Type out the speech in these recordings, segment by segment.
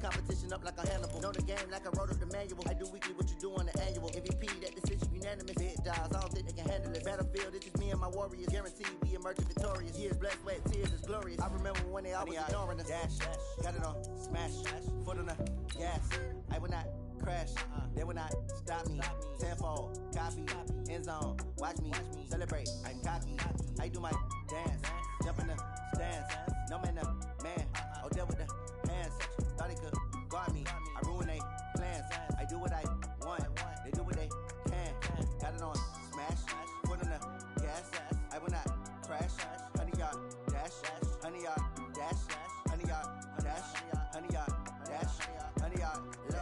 competition up like a Hannibal. Know the game like I wrote up the manual. I do weekly what you do on the annual. MVP, that decision unanimous. Big dials, I don't think they can handle it. Battlefield, it's just me and my warriors. Guaranteed we emerge victorious. Years, blood, sweat, tears is glorious. I remember when they always ignoring us. Dash, got it on, smash, foot on the gas. I will not crash, they will not stop me. Tenfold, copy, end zone, watch me celebrate. I'm cocky, I do my dance, jump in the stands. No man, man, oh there with the hands. Thought they could guard me, I ruin they plans. I do what I want, they do what they can. Got it on, smash, foot on the gas. I will not crash, 100-yard dash, 100-yard dash, 100-yard dash, 100-yard dash, 100-yard dash.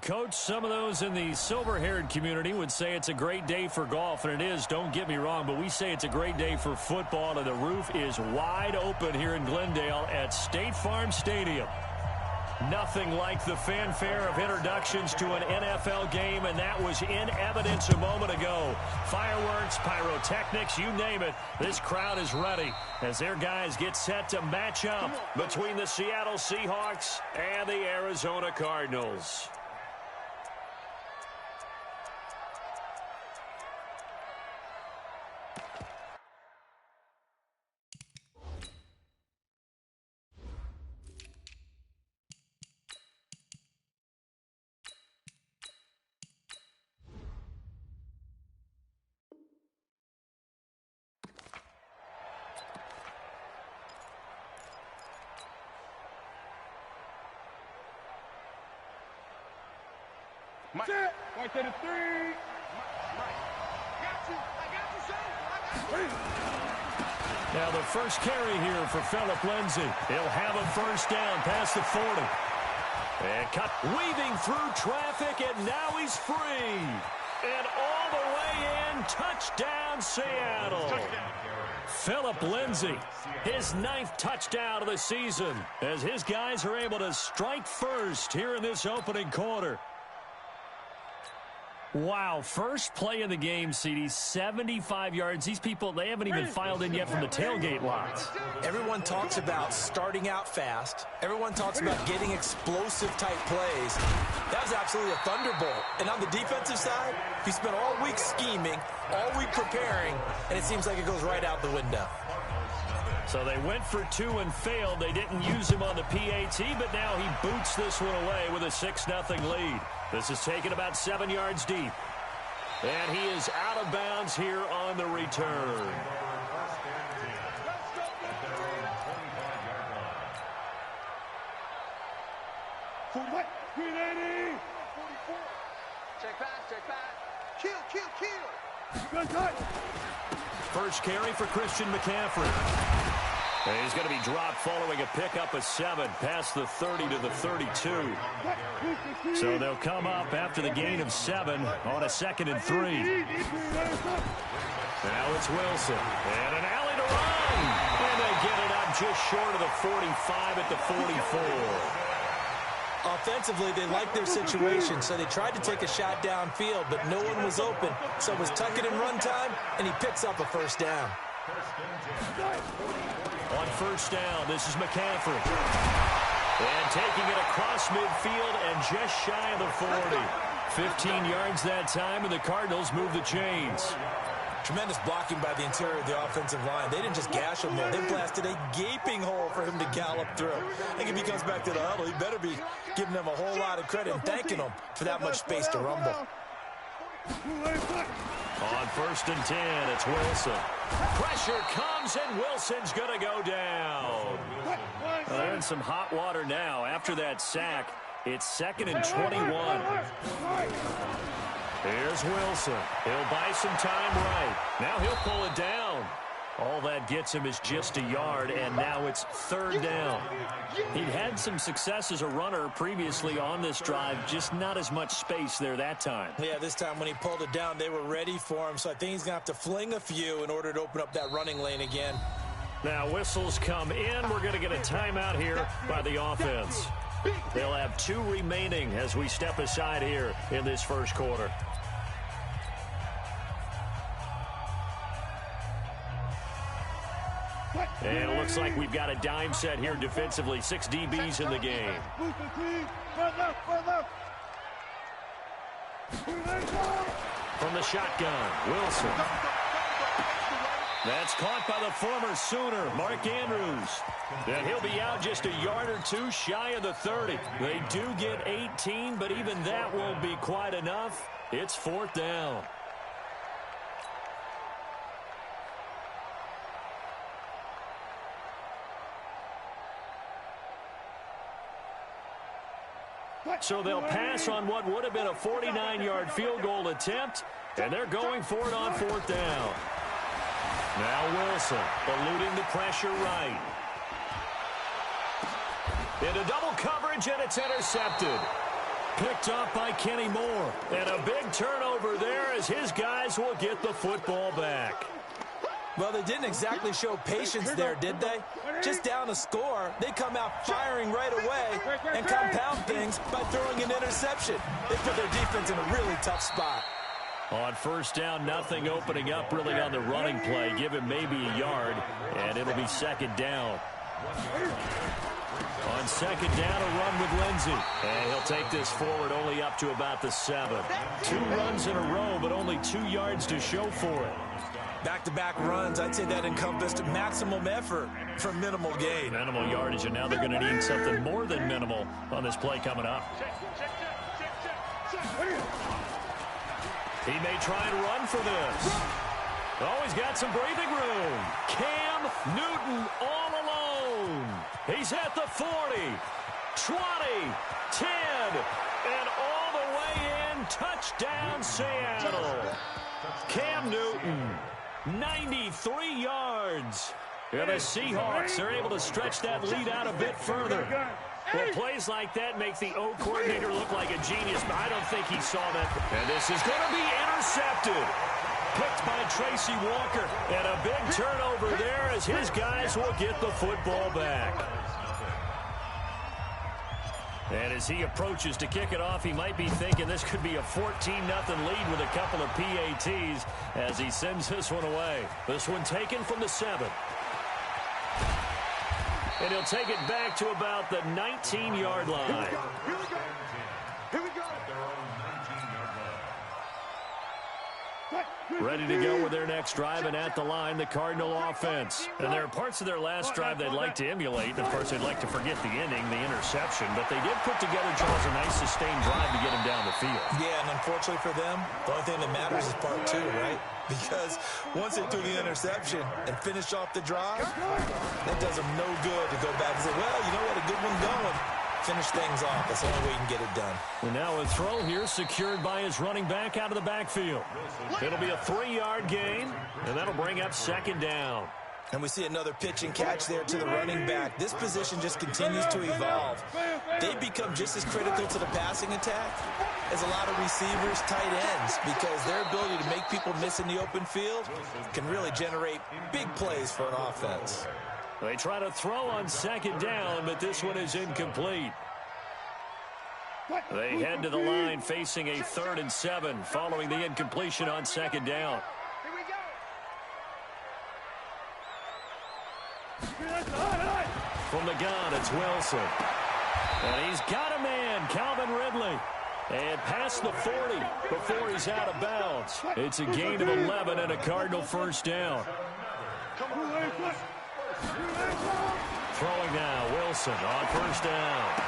Coach, some of those in the silver-haired community would say it's a great day for golf, and it is, don't get me wrong, but we say it's a great day for football, and the roof is wide open here in Glendale at State Farm Stadium. Nothing like the fanfare of introductions to an NFL game, and that was in evidence a moment ago. Fireworks, pyrotechnics, you name it. This crowd is ready as their guys get set to match up between the Seattle Seahawks and the Arizona Cardinals. Right to the three. Now the first carry here for Phillip Lindsay. He'll have a first down past the 40. And cut, weaving through traffic, and now he's free. And all the way in, touchdown Seattle. Phillip Lindsay, his 9th touchdown of the season, as his guys are able to strike first here in this opening quarter. Wow, first play of the game, CD, 75 yards. These people, they haven't even filed in yet from the tailgate lots. Everyone talks about starting out fast. Everyone talks about getting explosive-type plays. That was absolutely a thunderbolt. And on the defensive side, he spent all week scheming, all week preparing, and it seems like it goes right out the window. So they went for 2 and failed. They didn't use him on the PAT, but now he boots this one away with a 6-0 lead. This is taken about 7 yards deep. And he is out of bounds here on the return. Check back. Kill. First carry for Christian McCaffrey. And he's going to be dropped following a pickup of 7 past the 30 to the 32. So they'll come up after the gain of 7 on a 2nd and 3. Now it's Wilson. And an alley to run. And they get it up just short of the 45 at the 44. Offensively, they liked their situation, so they tried to take a shot downfield, but no one was open. So it was tuck it and run time, and he picks up a first down. On first down, this is McCaffrey. And taking it across midfield and just shy of the 40. 15 yards that time, and the Cardinals move the chains. Tremendous blocking by the interior of the offensive line. They didn't just gash him there. They blasted a gaping hole for him to gallop through. I think if he comes back to the huddle, he better be giving them a whole lot of credit and thanking them for that much space to rumble. On first and 10, it's Wilson. Pressure comes, and Wilson's going to go down. They're in some hot water now. After that sack, it's 2nd and 21. Here's Wilson. He'll buy some time right. Now he'll pull it down. All that gets him is just a yard, and now it's 3rd down. He had some success as a runner previously on this drive, just not as much space there that time. Yeah, this time when he pulled it down, they were ready for him, so I think he's going to have to fling a few in order to open up that running lane again. Now whistles come in. We're going to get a timeout here by the offense. They'll have 2 remaining as we step aside here in this first quarter. And it looks like we've got a dime set here defensively. 6 DBs in the game. From the shotgun, Wilson. That's caught by the former Sooner, Mark Andrews. And he'll be out just a yard or two shy of the 30. They do get 18, but even that won't be quite enough. It's 4th down. So they'll pass on what would have been a 49-yard field goal attempt, and they're going for it on 4th down. Now Wilson eluding the pressure right. Into double coverage, and it's intercepted. Picked up by Kenny Moore. And a big turnover there as his guys will get the football back. Well, they didn't exactly show patience there, did they? Just down a score, they come out firing right away and compound things by throwing an interception. They put their defense in a really tough spot. On 1st down, nothing opening up really on the running play. Give him maybe a yard, and it'll be 2nd down. On 2nd down, a run with Lindsey. And he'll take this forward only up to about the 7. 2 runs in a row, but only 2 yards to show for it. Back-to-back runs, I'd say that encompassed maximum effort for minimal gain. Minimal yardage, and now they're going to need something more than minimal on this play coming up. He may try and run for this. Oh, he's got some breathing room. Cam Newton all alone. He's at the 40, 20, 10, and all the way in. Touchdown, Seattle. Cam Newton, 93 yards. And the Seahawks are able to stretch that lead out a bit further. Well, plays like that make the O coordinator look like a genius, but I don't think he saw that. And this is going to be intercepted. Picked by Tracy Walker. And a big turnover there as his guys will get the football back. And as he approaches to kick it off, he might be thinking this could be a 14-0 lead with a couple of PATs as he sends this one away. This one taken from the 7. And he'll take it back to about the 19-yard line. Here we go. Ready to go with their next drive, and at the line, the Cardinal offense. And there are parts of their last drive they'd like to emulate. And of course, they'd like to forget the ending, the interception. But they did put together, Charles, a nice sustained drive to get him down the field. Yeah, and unfortunately for them, the only thing that matters is part 2, right? Because once they threw the interception and finished off the drive, that does them no good to go back and say, well, you know what, a good one going. Finish things off. That's the only way you can get it done. And now a throw here secured by his running back out of the backfield. It'll be a 3-yard gain, and that'll bring up 2nd down. And we see another pitch and catch there to the running back. This position just continues to evolve. They become just as critical to the passing attack as a lot of receivers, tight ends, because their ability to make people miss in the open field can really generate big plays for an offense. They try to throw on 2nd down, but this one is incomplete. They head to the line facing a 3rd and 7 following the incompletion on 2nd down. From the gun, it's Wilson. And he's got a man, Calvin Ridley. And past the 40 before he's out of bounds. It's a gain of 11 and a Cardinal 1st down. Throwing now, Wilson on 1st down.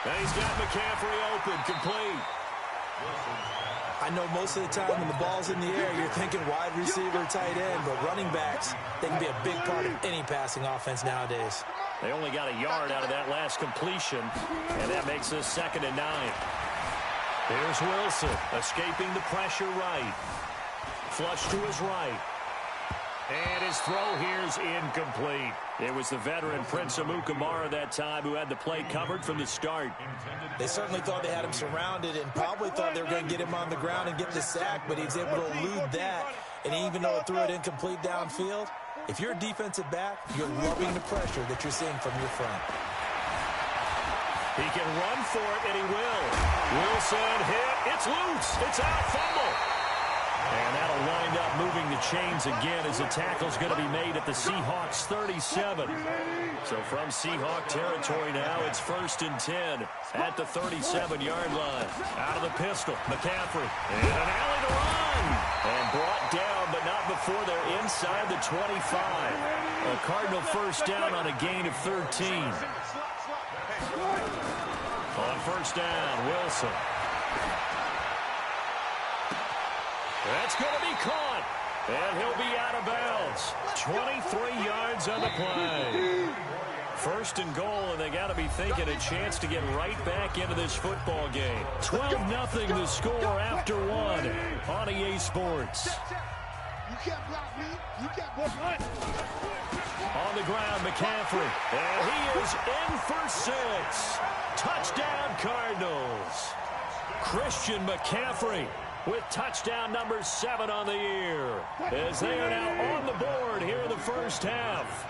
And he's got McCaffrey open, complete. I know most of the time when the ball's in the air, you're thinking wide receiver, tight end, but running backs, they can be a big part of any passing offense nowadays. They only got a yard out of that last completion, and that makes this 2nd and 9. Here's Wilson, escaping the pressure right. Flush to his right. And his throw here's incomplete. It was the veteran Prince Amukamara that time who had the play covered from the start. They certainly thought they had him surrounded and probably thought they were going to get him on the ground and get the sack, but he was able to elude that. And even though it threw it incomplete downfield, if you're a defensive back, you're loving the pressure that you're seeing from your front. He can run for it, and he will. Wilson hit. It's loose. It's out. Fumble. And that'll wind up moving the chains again as the tackle's going to be made at the Seahawks 37. So from Seahawk territory now, it's 1st and 10 at the 37-yard line. Out of the pistol, McCaffrey. And an alley to run. And brought down, but not before they're inside the 25. A Cardinal first down on a gain of 13. On first down, Wilson. That's going to be caught. And he'll be out of bounds. 23 yards on the play. 1st and goal, and they got to be thinking a chance to get right back into this football game. 12-0 the score after 1 on EA Sports. You can't block me. You can't block me. On the ground, McCaffrey. And he is in for 6. Touchdown, Cardinals. Christian McCaffrey with touchdown number 7 on the year, as they are now on the board here in the first half.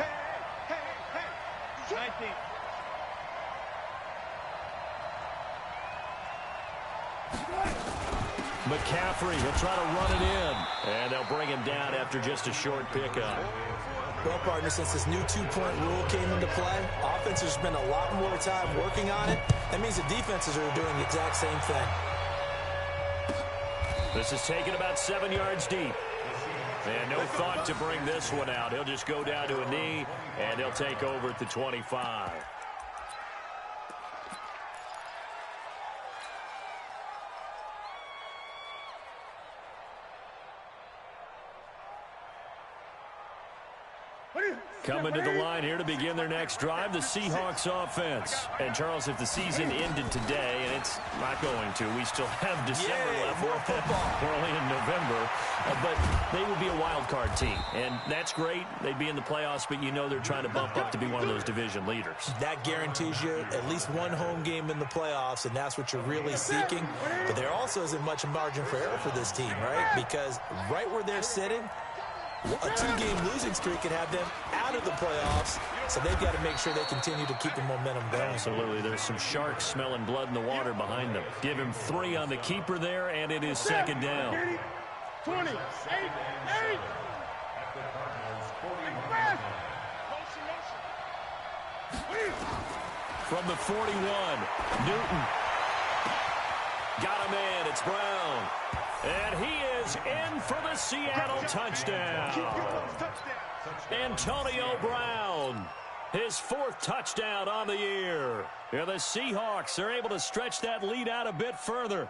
McCaffrey, he'll try to run it in, and they'll bring him down after just a short pickup. Well, partner, since this new two-point rule came into play, offenses spend a lot more time working on it. That means the defenses are doing the exact same thing. This is taken about 7 yards deep. And no thought to bring this one out. He'll just go down to a knee, and they'll take over at the 25. Coming to the line here to begin their next drive, the Seahawks offense. And, Charles, if the season ended today, and it's not going to, we still have December left. We're only in November. But they would be a wild card team. And that's great. They'd be in the playoffs, but you know they're trying to bump up to be one of those division leaders. That guarantees you at least one home game in the playoffs, and that's what you're really seeking. But there also isn't much margin for error for this team, right? Because right where they're sitting, a 2-game losing streak could have them out of the playoffs, so they've got to make sure they continue to keep the momentum going. Absolutely. There's some sharks smelling blood in the water behind them. Give him 3 on the keeper there, and it is 2nd down. 20. 8. From the 41, Newton. Got him in. It's Brown. And he is in for the Seattle touchdown. Antonio Brown, his 4th touchdown on the year. Yeah, the Seahawks are able to stretch that lead out a bit further.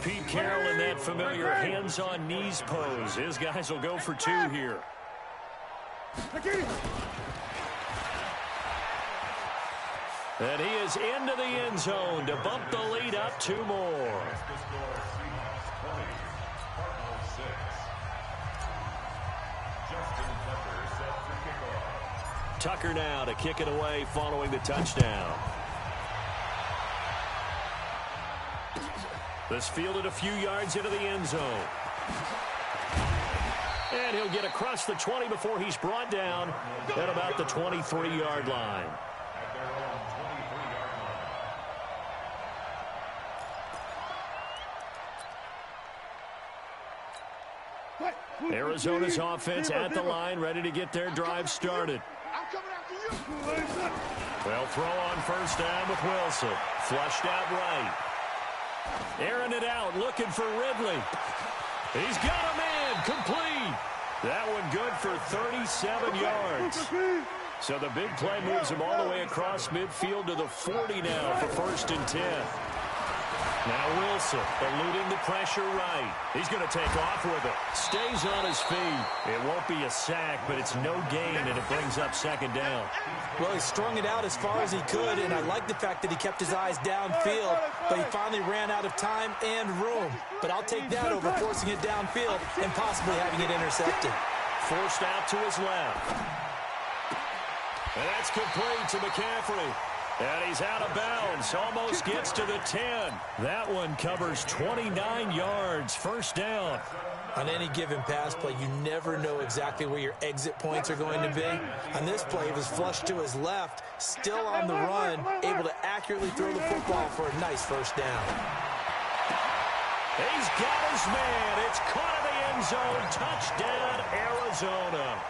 Pete Carroll in that familiar hands-on knees pose. His guys will go for 2 here. And he is into the end zone to bump the lead up 2 more. Tucker now to kick it away following the touchdown. This fielded a few yards into the end zone. And he'll get across the 20 before he's brought down at about the 23-yard line. Arizona's offense at the line, ready to get their drive started. They'll throw on first down with Wilson. Flushed out right. Airing it out, looking for Ridley. He's got him in, complete. That one good for 37 yards. So the big play moves him all the way across midfield to the 40 now for 1st and 10. Now Wilson eluding the pressure right. He's going to take off with it. Stays on his feet. It won't be a sack, but it's no gain, and it brings up 2nd down. Well, he strung it out as far as he could, and I like the fact that he kept his eyes downfield, but he finally ran out of time and room. But I'll take that over forcing it downfield and possibly having it intercepted. Forced out to his left. And that's complete to McCaffrey. And he's out of bounds. Almost gets to the 10. That one covers 29 yards. 1st down. On any given pass play, you never know exactly where your exit points are going to be. On this play, he was flushed to his left, still on the run, able to accurately throw the football for a nice 1st down. He's got his man. It's caught in the end zone. Touchdown, Arizona.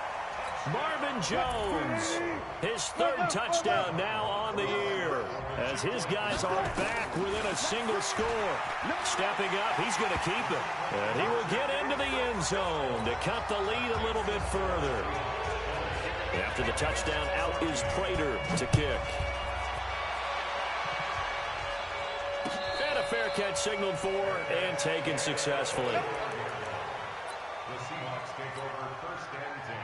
Marvin Jones, his third touchdown now on the year, as his guys are back within a single score. Stepping up, he's going to keep it. And he will get into the end zone to cut the lead a little bit further. After the touchdown, out is Prater to kick. And a fair catch signaled for and taken successfully. The Seahawks take over first and 10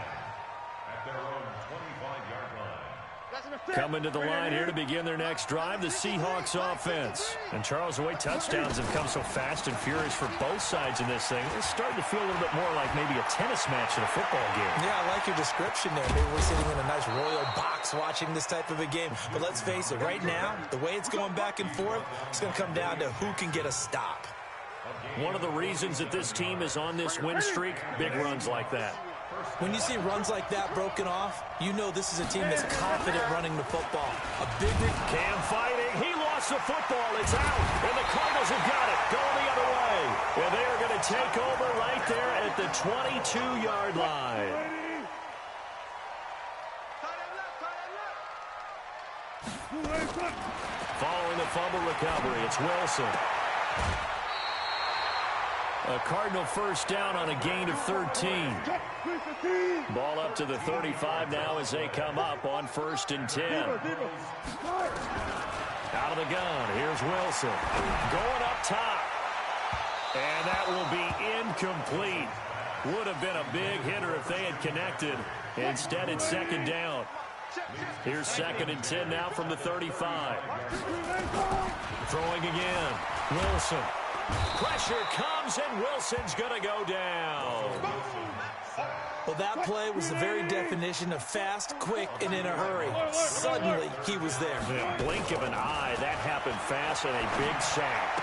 at their own 25-yard line. Coming to the line here to begin their next drive, the Seahawks offense. And Charles, the way touchdowns have come so fast and furious for both sides in this thing, it's starting to feel a little bit more like maybe a tennis match in a football game. Yeah, I like your description there. Maybe we're sitting in a nice royal box watching this type of a game. But let's face it, right now, the way it's going back and forth, it's going to come down to who can get a stop. One of the reasons that this team is on this win streak, big runs like that. When you see runs like that broken off, you know this is a team that's confident running the football. A big Cam fighting. He lost the football. It's out. And the Cardinals have got it. Going the other way. And they are going to take over right there at the 22-yard line. Following the fumble recovery, it's Wilson. A Cardinal first down on a gain of 13. Ball up to the 35 now as they come up on 1st and 10. Out of the gun, here's Wilson. Going up top. And that will be incomplete. Would have been a big hitter if they had connected. Instead, it's 2nd down. Here's 2nd and 10 now from the 35. Throwing again. Wilson. Pressure comes, and Wilson's going to go down. Well, that play was the very definition of fast, quick, and in a hurry. Suddenly, he was there. In a blink of an eye, that happened fast, and a big sack.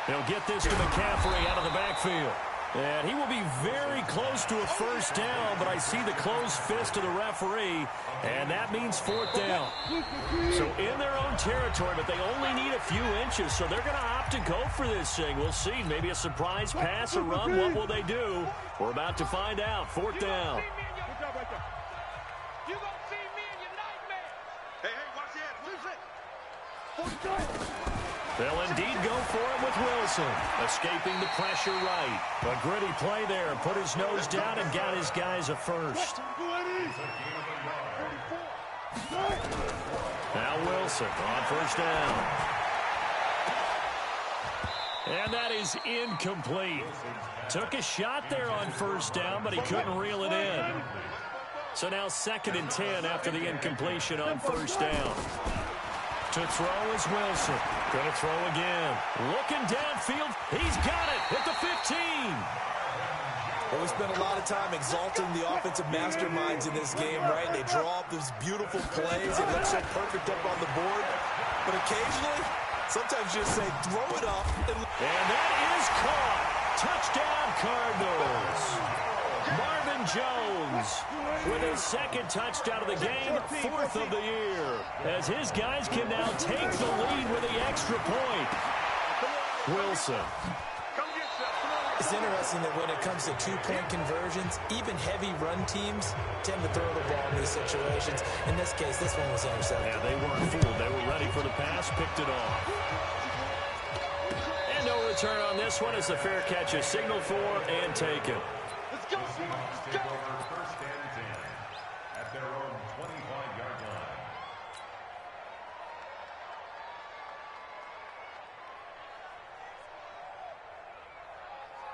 They'll get this to McCaffrey out of the backfield. And he will be very close to a first down, but I see the closed fist of the referee, and that means 4th down. So in their own territory, but they only need a few inches, so they're going to opt to go for this thing. We'll see. Maybe a surprise pass or run. What will they do? We're about to find out. 4th down. They'll indeed go for it with Wilson. Escaping the pressure right. A gritty play there. Put his nose down and got his guys a first. Now Wilson on 1st down. And that is incomplete. Took a shot there on 1st down, but he couldn't reel it in. So now 2nd and 10 after the incompletion on 1st down. To throw is Wilson. Going to throw again. Looking downfield. He's got it at the 15. Well, we spent a lot of time exalting the offensive masterminds in this game, right? They draw up these beautiful plays. It looks so perfect up on the board. But occasionally, sometimes you just say, throw it up. And that is caught. Touchdown, Cardinals. Marvin Jones with his 2nd touchdown of the game, 4th of the year, as his guys can now take the lead with the extra point. Wilson. It's interesting that when it comes to 2-point conversions, even heavy run teams tend to throw the ball in these situations. In this case, this one was intercepted. Yeah, they weren't fooled. They were ready for the pass, picked it off. And no return on this one as the fair catch is signaled for and taken. Let's go. Take over first and 10 at their own 25-yard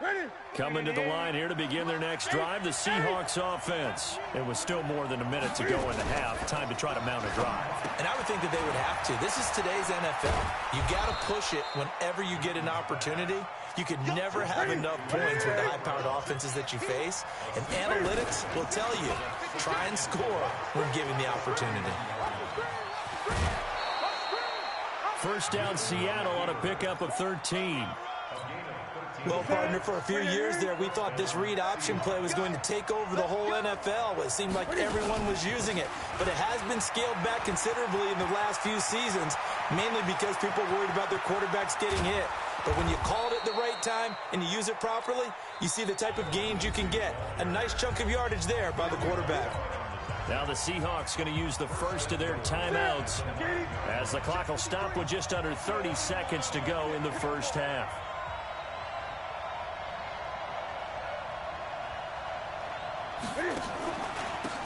line. Coming to the line here to begin their next drive, the Seahawks offense. And with still more than a minute to go in the half, time to try to mount a drive. And I would think that they would have to. This is today's NFL. You got to push it whenever you get an opportunity. You could never have enough points with the high-powered offenses that you face. And analytics will tell you, try and score when given the opportunity. First down, Seattle on a pickup of 13. Well, partner, for a few years there, we thought this read option play was going to take over the whole NFL. It seemed like everyone was using it. But it has been scaled back considerably in the last few seasons, mainly because people are worried about their quarterbacks getting hit. But when you call it at the right time and you use it properly, you see the type of gains you can get. A nice chunk of yardage there by the quarterback. Now the Seahawks going to use the first of their timeouts as the clock will stop with just under 30 seconds to go in the first half.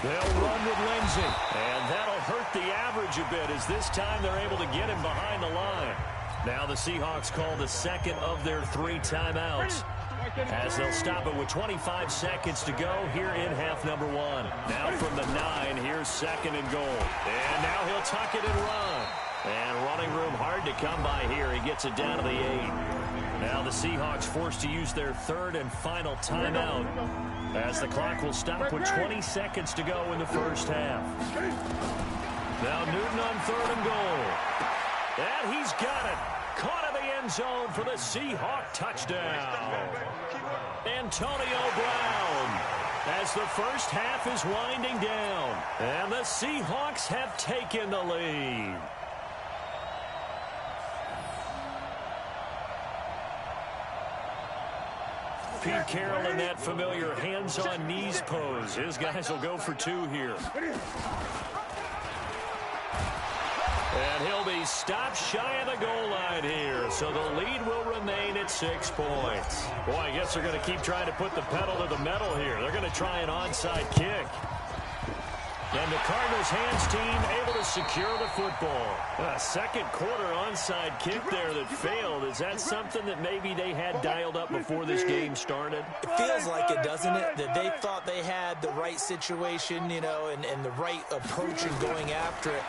They'll run with Lindsey, and that'll hurt the average a bit as this time they're able to get him behind the line. Now the Seahawks call the second of their 3 timeouts as they'll stop it with 25 seconds to go here in half number 1. Now from the 9, here's 2nd and goal. And now he'll tuck it and run. And running room hard to come by here. He gets it down to the 8. Now the Seahawks forced to use their 3rd and final timeout as the clock will stop with 20 seconds to go in the first half. Now Newton on 3rd and goal. And he's got it. Caught in the end zone for the Seahawk touchdown. Antonio Brown as the first half is winding down. And the Seahawks have taken the lead. Pete Carroll in that familiar hands-on knees pose. His guys will go for 2 here. And he'll be stopped shy of the goal line here. So the lead will remain at 6 points. Boy, I guess they're going to keep trying to put the pedal to the metal here. They're going to try an onside kick. And the Cardinals hands team able to secure the football. A second quarter onside kick there that failed. Is that something that maybe they had dialed up before this game started? It feels like it, doesn't it? That they thought they had the right situation, you know, and the right approach in going after it.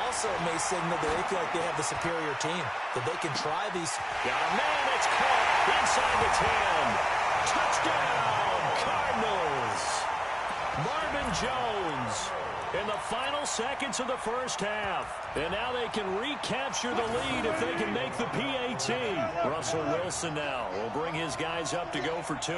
Also, it may signal that they feel like they have the superior team, that they can try these. Got a man, it's caught inside the 10. Touchdown, Cardinals. Marvin Jones in the final seconds of the first half. And now they can recapture the lead if they can make the PAT. Russell Wilson now will bring his guys up to go for 2.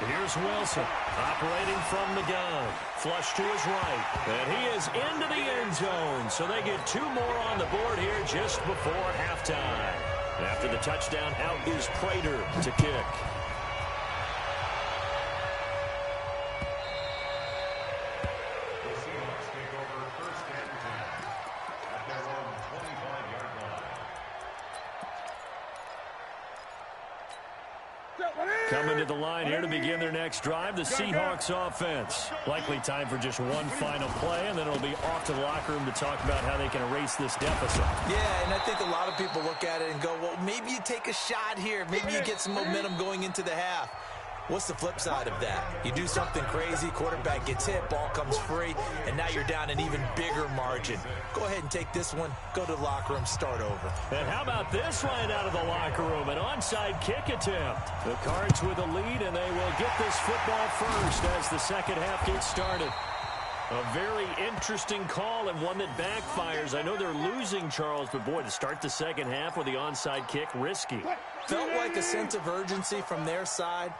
Here's Wilson operating from the gun. Flush to his right. And he is into the end zone. So they get 2 more on the board here just before halftime. After the touchdown, out is Prater to kick. Coming to the line here to begin their next drive, the Seahawks offense. Likely time for just one final play, and then it'll be off to the locker room to talk about how they can erase this deficit. Yeah, and I think a lot of people look at it and go, well, maybe you take a shot here. Maybe you get some momentum going into the half. What's the flip side of that? You do something crazy, quarterback gets hit, ball comes free, and now you're down an even bigger margin. Go ahead and take this one, go to the locker room, start over. And how about this right out of the locker room? An onside kick attempt. The Cards with a lead, and they will get this football first as the second half gets started. A very interesting call and one that backfires. I know they're losing, Charles, but boy, to start the second half with the onside kick, risky. Felt like a sense of urgency from their side,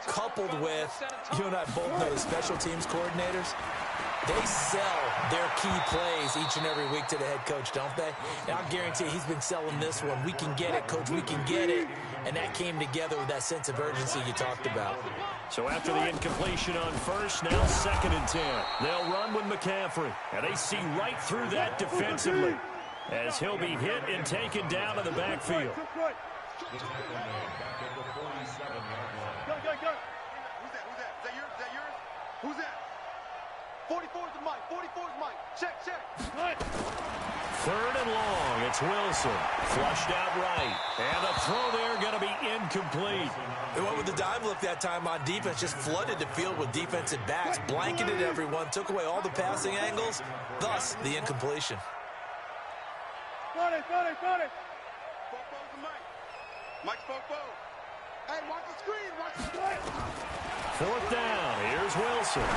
coupled with, you and I both know the special teams coordinators. They sell their key plays each and every week to the head coach, don't they? And I'll guarantee he's been selling this one. We can get it, coach, we can get it. And that came together with that sense of urgency you talked about. So after the incompletion on first, now 2nd and 10. They'll run with McCaffrey. And they see right through that defensively as he'll be hit and taken down to the backfield. Go. Who's that? Is that yours? Who's that? 44's the mic. 44's Mike. Check. 3rd and long. It's Wilson. Flushed out right. And the throw there going to be incomplete. They went with the dime look that time on defense. Just flooded the field with defensive backs. Blanketed everyone. Took away all the passing angles. Thus, the incompletion. Got it. Fofo's the mic. Mike's Fofo. Hey, watch the screen. 4th down. Here's Wilson.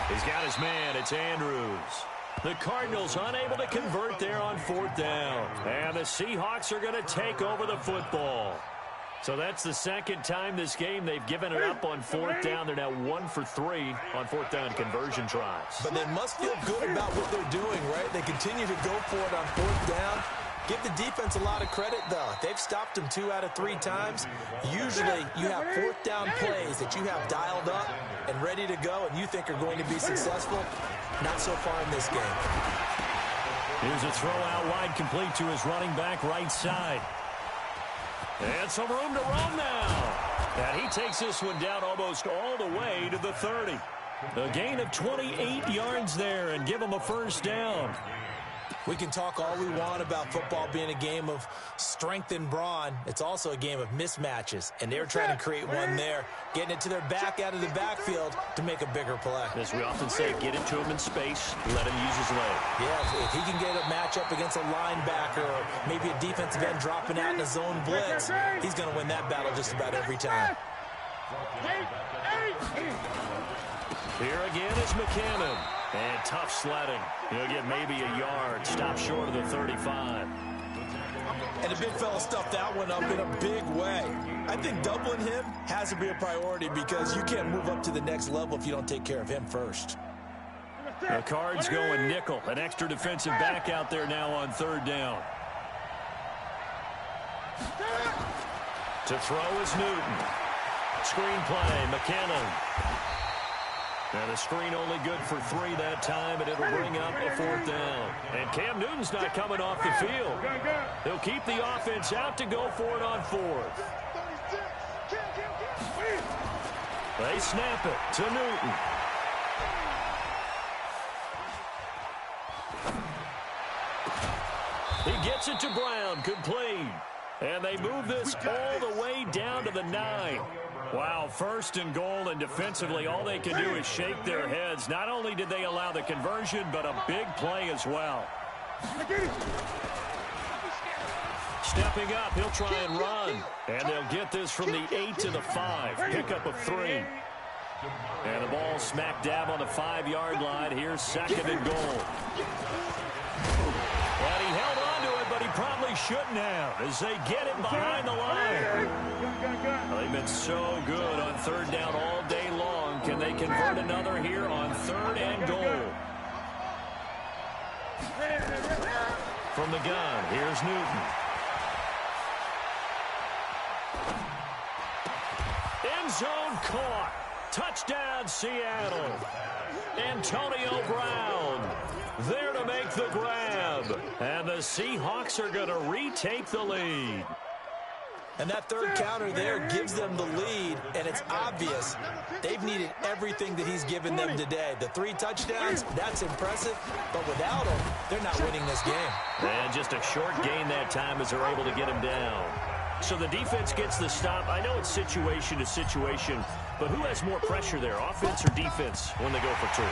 He's got his man. It's Andrews. The Cardinals unable to convert there on 4th down. And the Seahawks are going to take over the football. So that's the second time this game they've given it up on fourth down. They're now 1 for 3 on fourth down conversion tries. But they must feel good about what they're doing, right? They continue to go for it on fourth down. Give the defense a lot of credit, though. They've stopped them 2 out of 3 times. Usually, you have fourth down plays that you have dialed up and ready to go and you think are going to be successful. Not so far in this game. Here's a throw out wide, complete to his running back right side. And some room to roam now. And he takes this one down almost all the way to the 30. A gain of 28 yards there and give him a first down. We can talk all we want about football being a game of strength and brawn. It's also a game of mismatches, and they're trying to create one there, getting it to their back out of the backfield to make a bigger play. As we often say, get it to him in space, let him use his leg. Yeah, if he can get a matchup against a linebacker or maybe a defensive end dropping out in a zone blitz, he's going to win that battle just about every time. Here again is McCannon. And tough sledding. He'll get maybe a yard. Stop short of the 35. And the big fella stuffed that one up in a big way. I think doubling him has to be a priority because you can't move up to the next level if you don't take care of him first. The Cards going nickel. An extra defensive back out there now on third down. To throw is Newton. Screen play, McCannon. And a screen only good for 3 that time, and it'll bring up a fourth down. And Cam Newton's not coming off the field. He'll keep the offense out to go for it on fourth. They snap it to Newton. He gets it to Brown, complete. And they move this all the way down to the 9. Wow, first and goal, and defensively all they can do is shake their heads. Not only did they allow the conversion, but a big play as well. Stepping up, he'll try and run. And they'll get this from the 8 to the 5. Pickup of 3. And the ball smack dab on the 5-yard line. Here's second and goal. And he held on to it, but he probably shouldn't have as they get him behind the line. Well, they've been so good on third down all day long. Can they convert another here on third and goal? From the gun, here's Newton. End zone caught. Touchdown, Seattle. Antonio Brown there to make the grab. And the Seahawks are going to retake the lead. And that third counter there gives them the lead, and it's obvious they've needed everything that he's given them today. The 3 touchdowns, that's impressive, but without him, they're not winning this game. And just a short gain that time as they're able to get him down. So the defense gets the stop. I know it's situation to situation, but who has more pressure there, offense or defense, when they go for 2?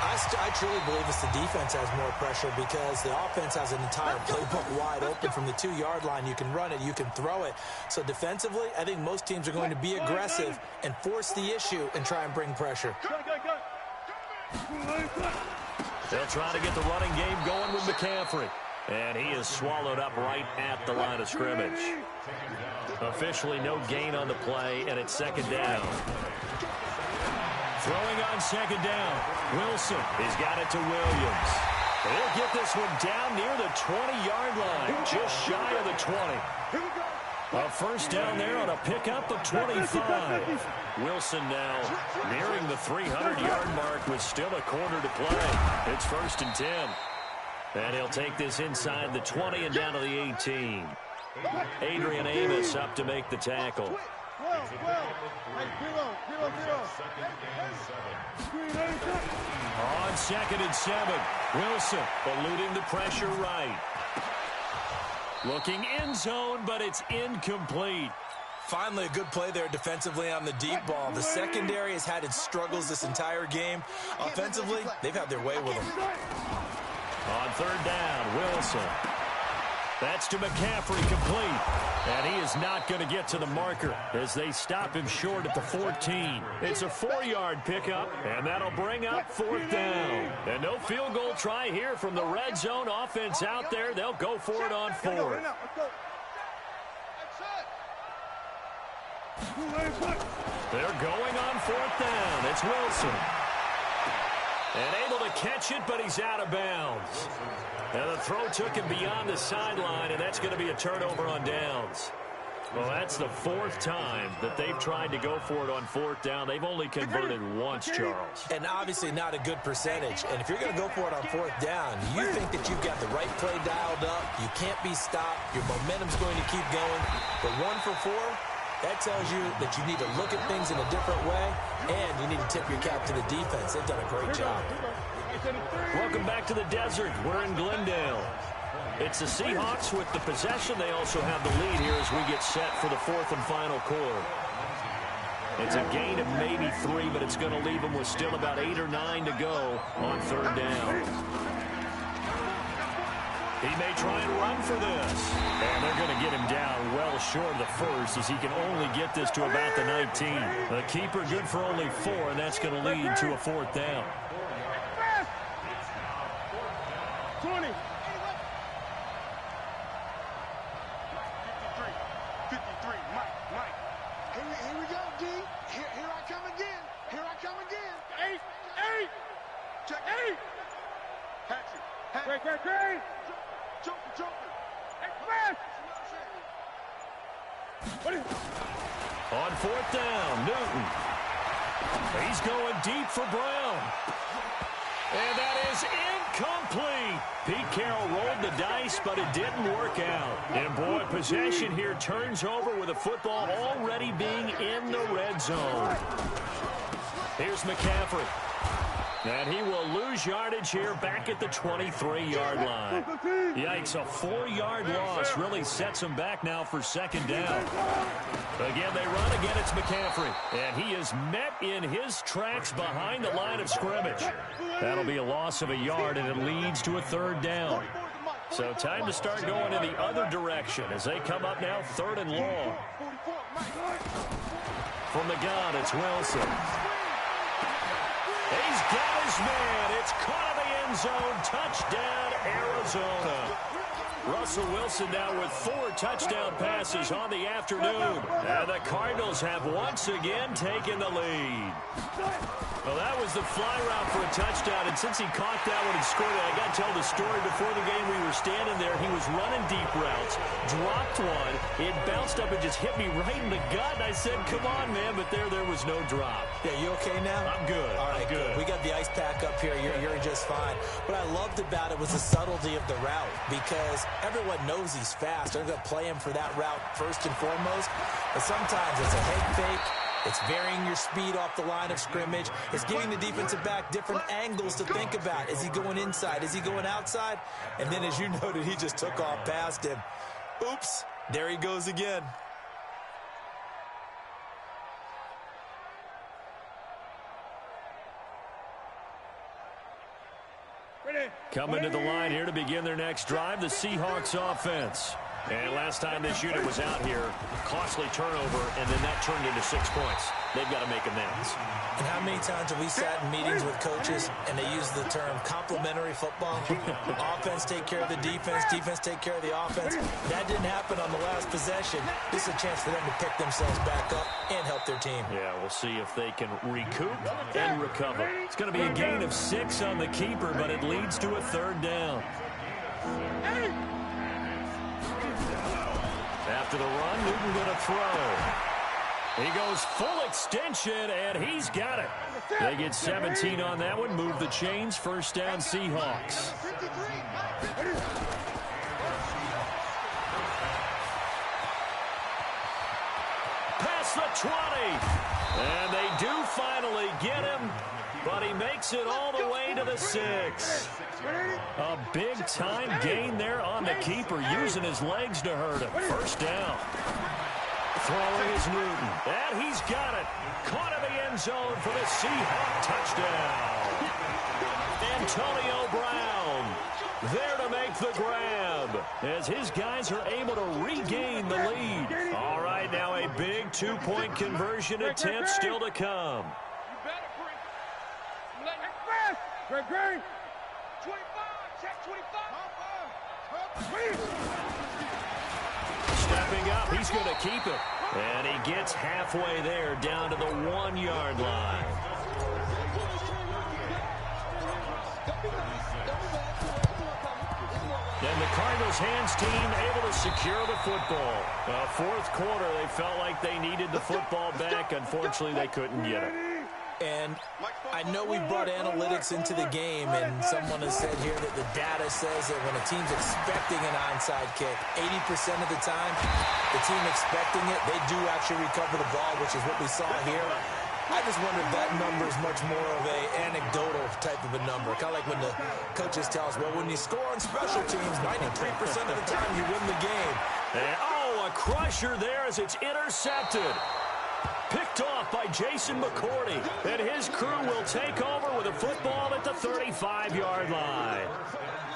I truly believe it's the defense has more pressure because the offense has an entire playbook wide open from the 2-yard line. You can run it, you can throw it. So defensively, I think most teams are going to be aggressive and force the issue and try and bring pressure. They'll try to get the running game going with McCaffrey. And he is swallowed up right at the line of scrimmage. Officially no gain on the play, and it's second down. Throwing on second down, Wilson. He's got it to Williams. He'll get this one down near the 20-yard line, just shy of the 20. A first down there on a pickup of 25. Wilson now nearing the 300-yard mark with still a quarter to play. It's first and 10. And he'll take this inside the 20 and down to the 18. Adrian Amos up to make the tackle. On second and 7, Wilson eluding the pressure right. Looking end zone, but it's incomplete. Finally, a good play there defensively on the deep ball. The secondary has had its struggles this entire game. Offensively, they've had their way with them. On third down, Wilson. That's to McCaffrey, complete. And he is not going to get to the marker as they stop him short at the 14. It's a 4-yard pickup, and that'll bring up fourth down. And no field goal try here from the red zone offense out there. They'll go for it on fourth. They're going on 4th down. It's Wilson. And able to catch it, but he's out of bounds. And the throw took him beyond the sideline, and that's going to be a turnover on downs. Well, that's the 4th time that they've tried to go for it on 4th down. They've only converted once, Charles. And obviously not a good percentage. And if you're going to go for it on 4th down, you think that you've got the right play dialed up. You can't be stopped. Your momentum's going to keep going. But 1 for 4, that tells you that you need to look at things in a different way, and you need to tip your cap to the defense. They've done a great job. Welcome back to the desert. We're in Glendale. It's the Seahawks with the possession. They also have the lead here as we get set for the 4th and final quarter. It's a gain of maybe 3, but it's going to leave them with still about 8 or 9 to go on 3rd down. He may try and run for this. And they're going to get him down well short of the first as he can only get this to about the 19. The keeper good for only 4, and that's going to lead to a 4th down. 20. 53. Mike. Here we go, D. Here I come again. Eight. Check 8. Patrick. Great. Joker. Express. On 4th down, Newton. He's going deep for Brown. And that is incomplete. Pete Carroll rolled the dice, but it didn't work out. And, boy, possession here turns over with the football already being in the red zone. Here's McCaffrey. And he will lose yardage here back at the 23-yard line. Yikes, a 4-yard loss really sets him back now for 2nd down. Again, they run. Again, it's McCaffrey. And he is met in his tracks behind the line of scrimmage. That'll be a loss of a yard, and it leads to a 3rd down. So time to start going in the other direction as they come up now 3rd and long. From the gun, it's Wilson. He's got his man. It's caught in the end zone. Touchdown, Arizona. Russell Wilson now with 4 touchdown passes on the afternoon. And the Cardinals have once again taken the lead. Well, that was the fly route for a touchdown, and since he caught that one and scored it, I got to tell the story. Before the game, we were standing there. He was running deep routes, dropped one. It bounced up and just hit me right in the gut, and I said, come on, man, but there was no drop. Yeah, you okay now? I'm good. All right, good. We got the ice pack up here. You're just fine. What I loved about it was the subtlety of the route, because everyone knows he's fast. They're going to play him for that route first and foremost, but sometimes it's a head fake. It's varying your speed off the line of scrimmage. It's giving the defensive back different angles to think about. Is he going inside? Is he going outside? And then, as you noted, he just took off past him. Oops, there he goes again. Coming to the line here to begin their next drive, the Seahawks offense. And last time this unit was out here, costly turnover, and then that turned into 6 points. They've got to make amends. And how many times have we sat in meetings with coaches and they use the term complementary football? Offense take care of the defense, defense take care of the offense. That didn't happen on the last possession. This is a chance for them to pick themselves back up and help their team. Yeah, we'll see if they can recoup and recover. It's going to be a gain of 6 on the keeper, but it leads to a 3rd down. After the run, Newton going to throw. He goes full extension, and he's got it. They get 17 on that one. Move the chains. 1st down, Seahawks. Past the 20. And they do finally get him, but he makes it all the way to the 6. A big-time gain there on the keeper, using his legs to hurt him. 1st down. Throwing is Newton. And he's got it. Caught in the end zone for the Seahawks touchdown. Antonio Brown there to make the grab as his guys are able to regain the lead. All right, now a big 2-point conversion attempt still to come. Great. 25, check 25. Stepping up, he's going to keep it. And he gets halfway there, down to the 1-yard line. And the Cardinals' hands team able to secure the football. Fourth quarter, they felt like they needed the football back. Unfortunately, they couldn't get it. And I know we brought analytics into the game, and someone has said here that the data says that when a team's expecting an onside kick, 80% of the time, the team expecting it, they do actually recover the ball, which is what we saw here. I just wonder if that number is much more of a anecdotal type of a number. Kind of like when the coaches tell us, well, when you score on special teams, 93% of the time you win the game. And, a crusher there as it's intercepted. Picked off by Jason McCourty. And his crew will take over with a football at the 35-yard line.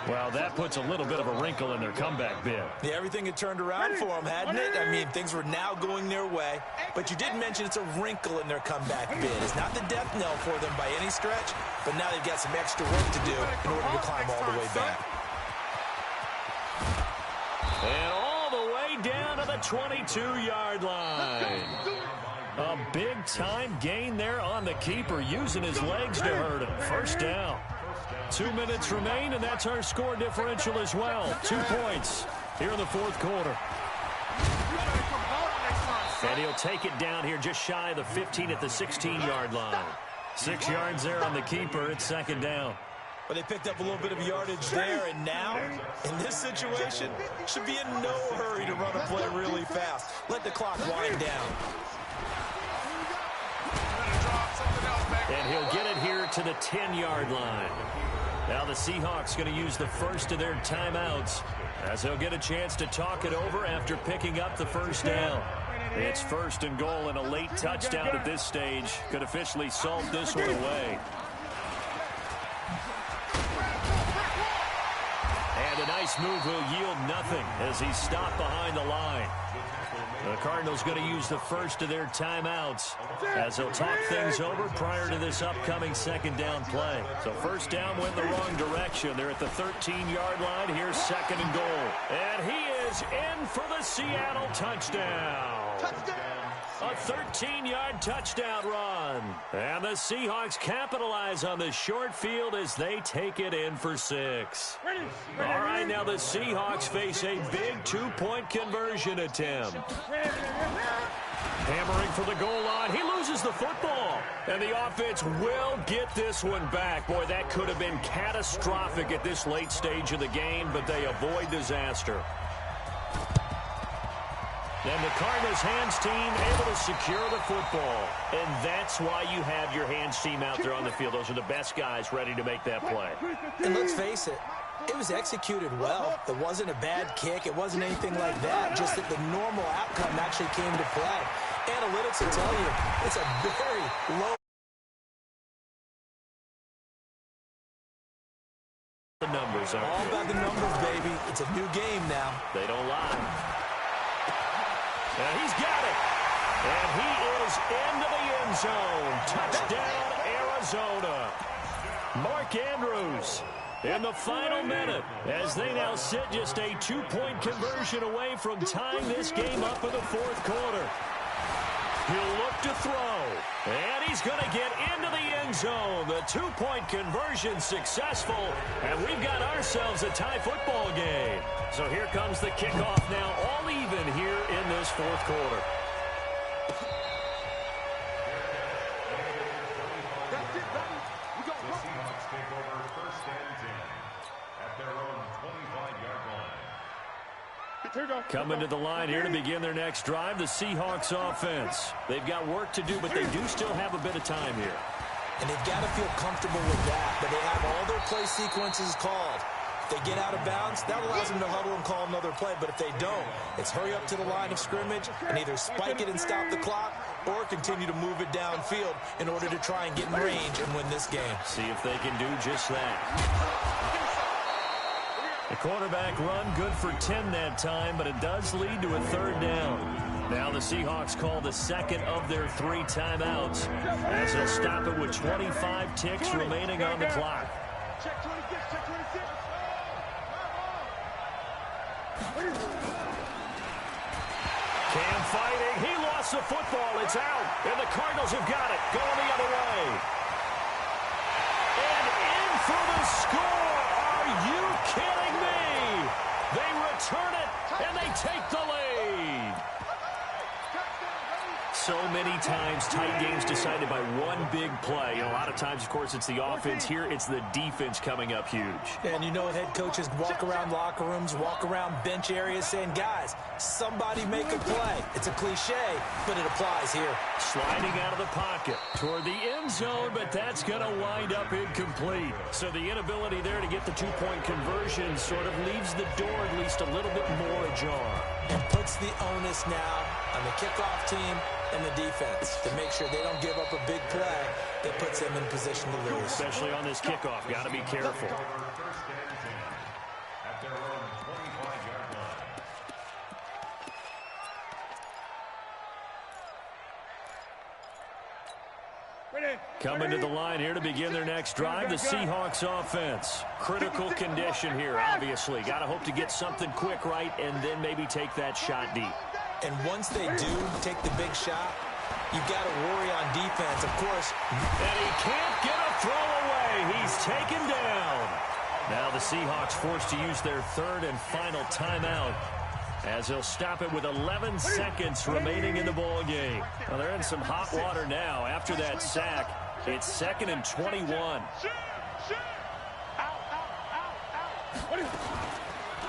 Well, that puts a little bit of a wrinkle in their comeback bid. Yeah, everything had turned around for them, hadn't it? I mean, things were now going their way. But you did mention it's a wrinkle in their comeback bid. It's not the death knell for them by any stretch, but now they've got some extra work to do in order to climb all the way back. And all the way down to the 22-yard line. A big-time gain there on the keeper, using his legs to hurt him. First down. 2 minutes remain, and that's our score differential as well. 2 points here in the fourth quarter. And he'll take it down here just shy of the 15 at the 16-yard line. 6 yards there on the keeper. It's second down. But they picked up a little bit of yardage there, and now, in this situation, should be in no hurry to run a play really fast. Let the clock wind down. And he'll get it here to the 10-yard line. Now the Seahawks going to use the first of their timeouts as they'll get a chance to talk it over after picking up the first down. It's first and goal, and a late touchdown at this stage could officially salt this one away. And a nice move will yield nothing as he's stopped behind the line. The Cardinals going to use the first of their timeouts as they'll talk things over prior to this upcoming second down play. So first down went the wrong direction. They're at the 13-yard line. Here's second and goal. And he is in for the Seattle touchdown. A 13-yard touchdown run. And the Seahawks capitalize on the short field as they take it in for 6. All right, now the Seahawks face a big 2-point conversion attempt. Hammering for the goal line. He loses the football. And the offense will get this one back. Boy, that could have been catastrophic at this late stage of the game, but they avoid disaster. And the Cardinals' hands team able to secure the football. And that's why you have your hands team out there on the field. Those are the best guys ready to make that play. And let's face it, it was executed well. It wasn't a bad kick. It wasn't anything like that. Just that the normal outcome actually came to play. Analytics will tell you it's a very low. The numbers are all about the numbers, baby. It's a new game now. They don't lie. And he's got it. And he is into the end zone. Touchdown, Arizona. Mark Andrews in the final minute as they now sit just a 2-point conversion away from tying this game up in the fourth quarter. He'll look to throw. And he's going to get into the end zone. The 2-point conversion successful. And we've got ourselves a tie football game. So here comes the kickoff now, all even here in this fourth quarter. The Seahawks take over first and 10 at their own 25-yard line. Coming to the line here to begin their next drive, the Seahawks offense. They've got work to do, but they do still have a bit of time here. And they've got to feel comfortable with that, but they have all their play sequences called. If they get out of bounds, that allows them to huddle and call another play, but if they don't, it's hurry up to the line of scrimmage and either spike it and stop the clock or continue to move it downfield in order to try and get in range and win this game. See if they can do just that. The quarterback run good for 10 that time, but it does lead to a third down. Now the Seahawks call the second of their 3 timeouts as they'll stop it with 25 ticks remaining on the clock. Check 26, check 26. Cam fighting. He lost gets the football. It's out, and the Cardinals have got it. Going the other way. And in for the score. Are you kidding me? They return it, and they take the lead. So many times, tight games decided by one big play. You know, a lot of times, of course, it's the offense. Here, it's the defense coming up huge. And you know, head coaches walk around locker rooms, walk around bench areas saying, guys, somebody make a play. It's a cliche, but it applies here. Sliding out of the pocket toward the end zone, but that's going to wind up incomplete. So the inability there to get the two-point conversion sort of leaves the door at least a little bit more ajar. And puts the onus now on the kickoff team and the defense to make sure they don't give up a big play that puts them in position to lose. Especially on this kickoff. Got to be careful. At their own 25-yard line. Coming to the line here to begin their next drive, the Seahawks offense. Critical condition here, obviously. Got to hope to get something quick right and then maybe take that shot deep. And once they do take the big shot, you've got to worry on defense, of course. And he can't get a throw away. He's taken down. Now the Seahawks forced to use their third and final timeout as they'll stop it with 11 seconds remaining in the ball game. Well, they're in some hot water now. After that sack, it's 2nd and 21.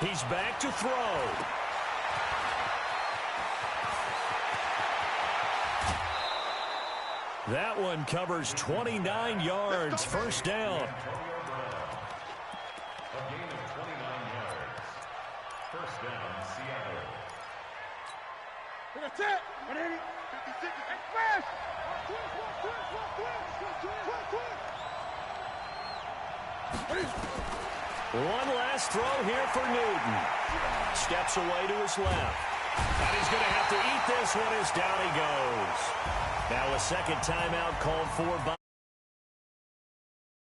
He's back to throw. That one covers 29 yards. First down. A gain of 29 yards. First down, Seattle. That's it. 56. Flash. One last throw here for Newton. Steps away to his left. And he's going to have to eat this one as down he goes. Now a second timeout called for by